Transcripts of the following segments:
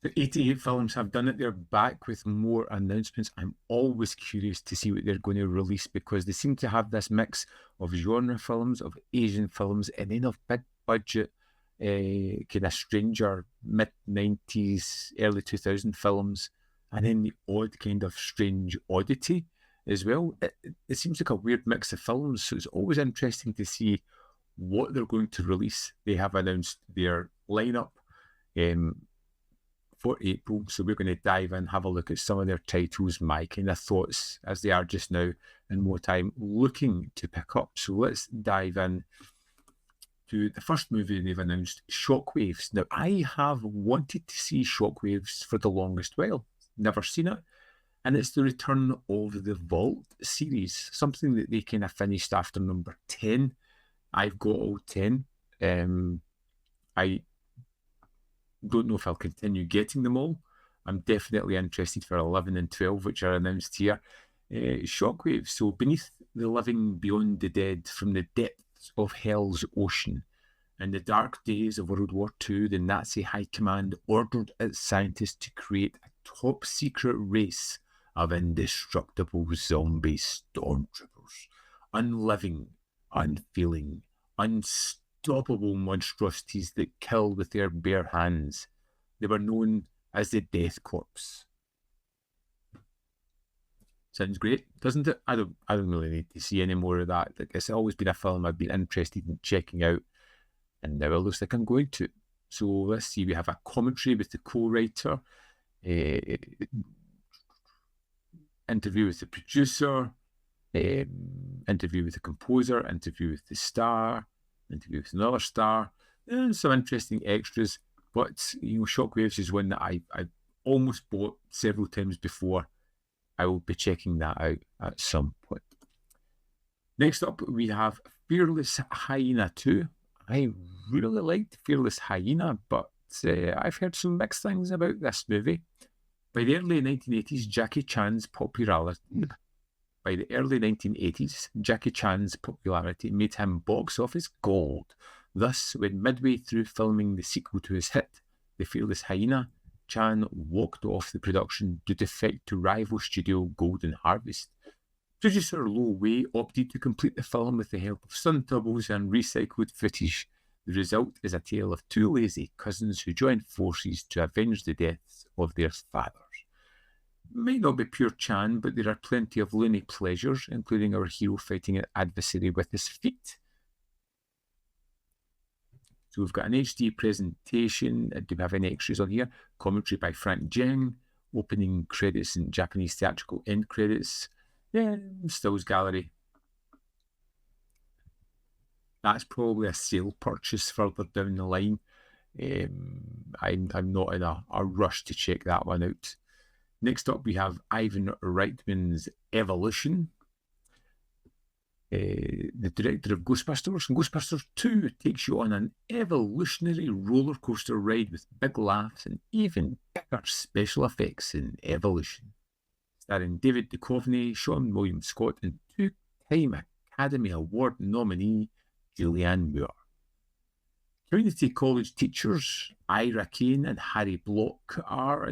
The 88 Films have done it. They're back with more announcements. I'm always curious to see what they're going to release because they seem to have this mix of genre films, of Asian films, and then of big budget, kind of stranger mid-90s, early 2000 films, and then the odd kind of strange oddity as well. It seems like a weird mix of films, so it's always interesting to see what they're going to release. They have announced their lineup for April, so we're going to dive in, have a look at some of their titles, my kind of thoughts as they are just now, and what I'm looking to pick up. So let's dive in to the first movie they've announced, Shockwaves. Now, I have wanted to see Shockwaves for the longest while, never seen it, and it's the return of the Vault series, something that they kind of finished after number 10. I've got all 10. I don't know if I'll continue getting them all. I'm definitely interested for 11 and 12, which are announced here. Shockwave. So, beneath the living, beyond the dead, from the depths of hell's ocean, in the dark days of World War II, the Nazi High Command ordered its scientists to create a top-secret race of indestructible zombie stormtroopers, unliving, unfeeling, unstoppable monstrosities that kill with their bare hands. They were known as the Death Corps. Sounds great, doesn't it? I don't really need to see any more of that. It's always been a film I've been interested in checking out, and now it looks like I'm going to. So let's see, we have a commentary with the co-writer, interview with the producer, interview with the composer, interview with the star, interview with another star, and some interesting extras. But, you know, Shockwaves is one that I've almost bought several times before. I will be checking that out at some point. Next up, we have Fearless Hyena 2. I really liked Fearless Hyena, but I've heard some mixed things about this movie. By the early 1980s, Jackie Chan's popularity made him box office gold. Thus, when midway through filming the sequel to his hit, The Fearless Hyena, Chan walked off the production due to fight to rival studio Golden Harvest. Producer Lo Wei opted to complete the film with the help of stunt doubles and recycled footage. The result is a tale of two lazy cousins who join forces to avenge the deaths of their fathers. Might not be pure Chan, but there are plenty of loony pleasures, including our hero fighting an adversary with his feet. So we've got an HD presentation. Do we have any extras on here? Commentary by Frank Jeng, opening credits and Japanese theatrical end credits. Yeah, stills gallery. That's probably a sale purchase further down the line. I'm not in a rush to check that one out. Next up, we have Ivan Reitman's Evolution. The director of Ghostbusters. And Ghostbusters 2 takes you on an evolutionary roller coaster ride with big laughs and even bigger special effects in Evolution. Starring David Duchovny, Sean William Scott, and two-time Academy Award nominee Julianne Moore. Community college teachers Ira Kane and Harry Block are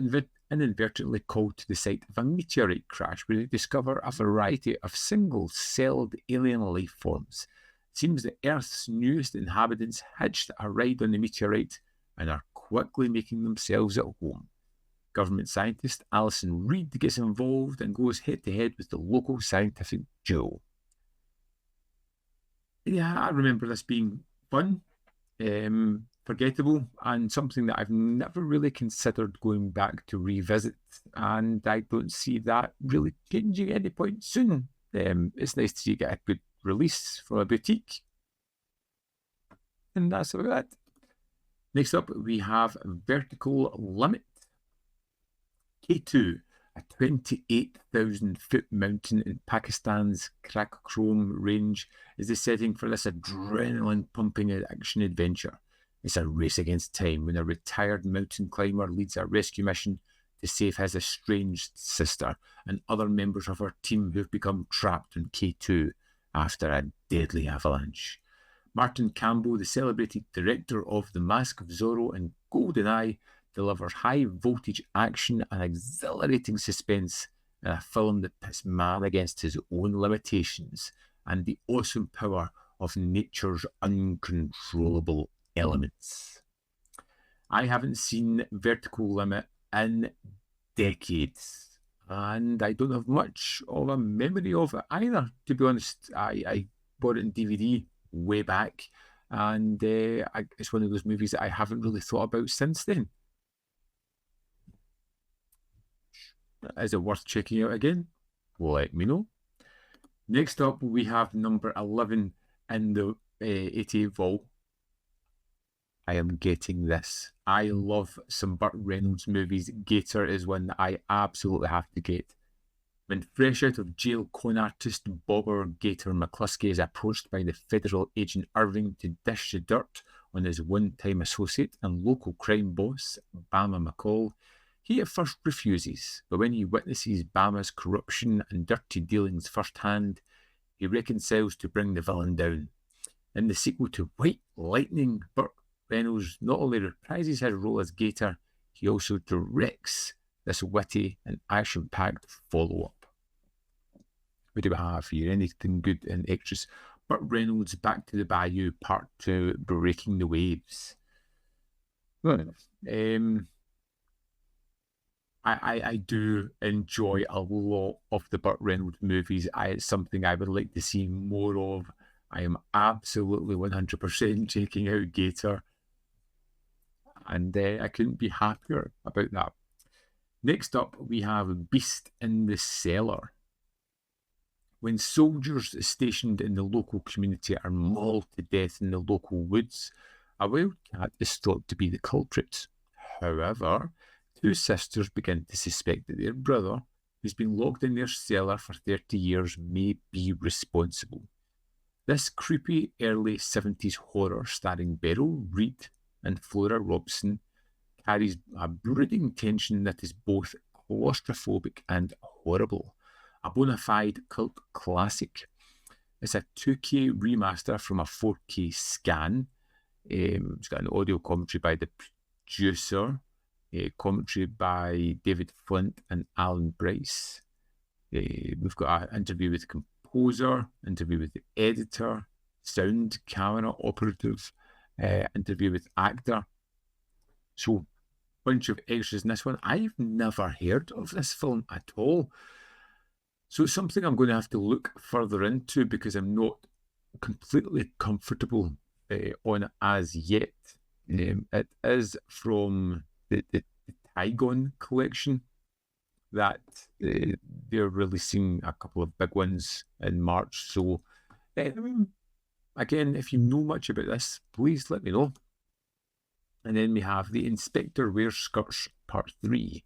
inadvertently called to the site of a meteorite crash where they discover a variety of single-celled alien life forms. It seems that Earth's newest inhabitants hitched a ride on the meteorite and are quickly making themselves at home. Government scientist Alison Reed gets involved and goes head-to-head with the local scientific duo. Yeah, I remember this being fun, forgettable, and something that I've never really considered going back to revisit, and I don't see that really changing any point soon. It's nice to see you get a good release from a boutique. And that's about it. Next up, we have Vertical Limit. K2, a 28,000-foot mountain in Pakistan's Karakoram range, is the setting for this adrenaline-pumping action-adventure. It's a race against time when a retired mountain climber leads a rescue mission to save his estranged sister and other members of her team who have become trapped on K2 after a deadly avalanche. Martin Campbell, the celebrated director of The Mask of Zorro and GoldenEye, delivers high-voltage action and exhilarating suspense in a film that pits man against his own limitations and the awesome power of nature's uncontrollable elements. I haven't seen Vertical Limit in decades, and I don't have much of a memory of it either, to be honest. I bought it in DVD way back, and it's one of those movies that I haven't really thought about since then. Is it worth checking out again? Let me know. Next up, we have number 11 in the 88 vault. I am getting this. I love some Burt Reynolds movies. Gator is one that I absolutely have to get. When fresh out of jail, con artist Bobber Gator McCluskey is approached by the federal agent Irving to dish the dirt on his one-time associate and local crime boss, Bama McCall. He at first refuses, but when he witnesses Bama's corruption and dirty dealings firsthand, he reconciles to bring the villain down. In the sequel to White Lightning, Burt Reynolds not only reprises his role as Gator, he also directs this witty and action-packed follow-up. What do we have here? Anything good in extras? Burt Reynolds' Back to the Bayou Part 2, Breaking the Waves. Well, I do enjoy a lot of the Burt Reynolds movies. It's something I would like to see more of. I am absolutely 100% checking out Gator, and I couldn't be happier about that. Next up, we have Beast in the Cellar. When soldiers stationed in the local community are mauled to death in the local woods, a wildcat is thought to be the culprit. However, two sisters begin to suspect that their brother, who's been locked in their cellar for 30 years, may be responsible. This creepy early 70s horror starring Beryl Reid and Flora Robson carries a brooding tension that is both claustrophobic and horrible. A bona fide cult classic. It's a 2K remaster from a 4K scan. It's got an audio commentary by the producer, commentary by David Flint and Alan Bryce. We've got an interview with the composer, interview with the editor, sound camera operative, interview with actor. So, bunch of extras in this one. I've never heard of this film at all. So it's something I'm going to have to look further into because I'm not completely comfortable on it as yet. It is from the Tygon collection that they're releasing a couple of big ones in March. So again, if you know much about this, please let me know. And then we have The Inspector Wears Skirts Part 3.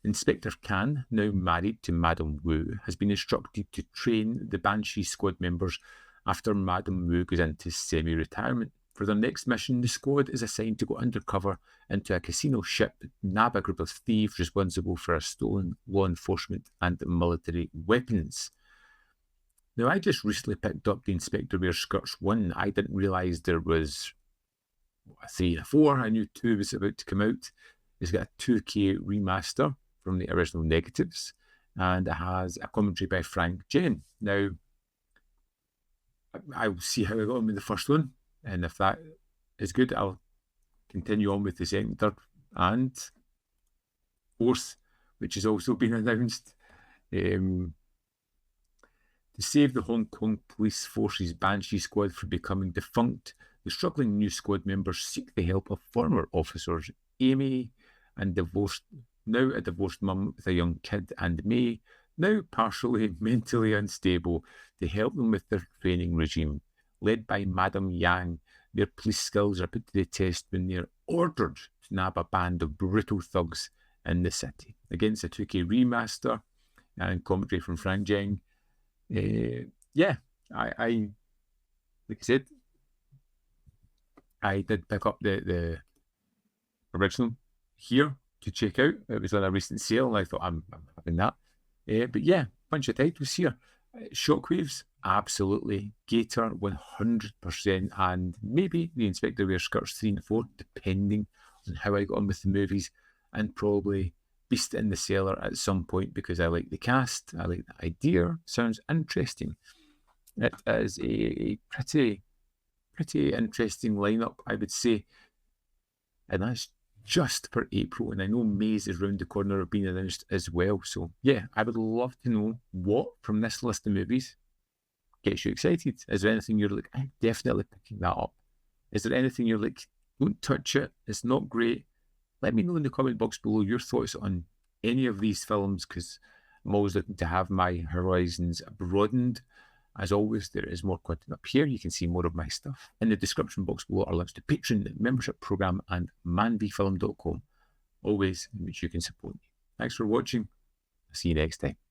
Inspector Khan, now married to Madame Wu, has been instructed to train the Banshee Squad members after Madame Wu goes into semi-retirement. For their next mission, the squad is assigned to go undercover into a casino ship, nab a group of thieves responsible for a stolen law enforcement and military weapons. Now, I just recently picked up The Inspector Wears Skirts 1. I didn't realise there was a 3 and a 4. I knew 2 was about to come out. It's got a 2K remaster from the original negatives, and it has a commentary by Frank Jen. Now, I'll see how I got on with the first one, and if that is good, I'll continue on with the second, third, and fourth, which has also been announced. To save the Hong Kong Police Force's Banshee Squad from becoming defunct, the struggling new squad members seek the help of former officers Amy and now a divorced mum with a young kid, and May, now partially mentally unstable, to help them with their training regime. Led by Madame Yang, their police skills are put to the test when they're ordered to nab a band of brutal thugs in the city. Against a 2K remaster and commentary from Frank Jeng. I like I said, I did pick up the original here to check out. It was on a recent sale, and I thought I'm having that. But yeah, bunch of titles here. Shockwaves, absolutely. Gator, 100%, and maybe The Inspector Wears Skirts 3 and 4, depending and how I got on with the movies, and probably beast it in the cellar at some point because I like the cast, I like the idea, sounds interesting. It is a pretty interesting lineup, I would say, and that's just for April. And I know May's is round the corner of being announced as well. So yeah, I would love to know what from this list of movies gets you excited. Is there anything you're like, I'm definitely picking that up? Is there anything you're like, don't touch it, it's not great? Let me know in the comment box below your thoughts on any of these films, because I'm always looking to have my horizons broadened. As always, there is more content up here. You can see more of my stuff. In the description box below are links to Patreon, the membership program, and manvfilm.com, always in which you can support me. Thanks for watching. I'll see you next time.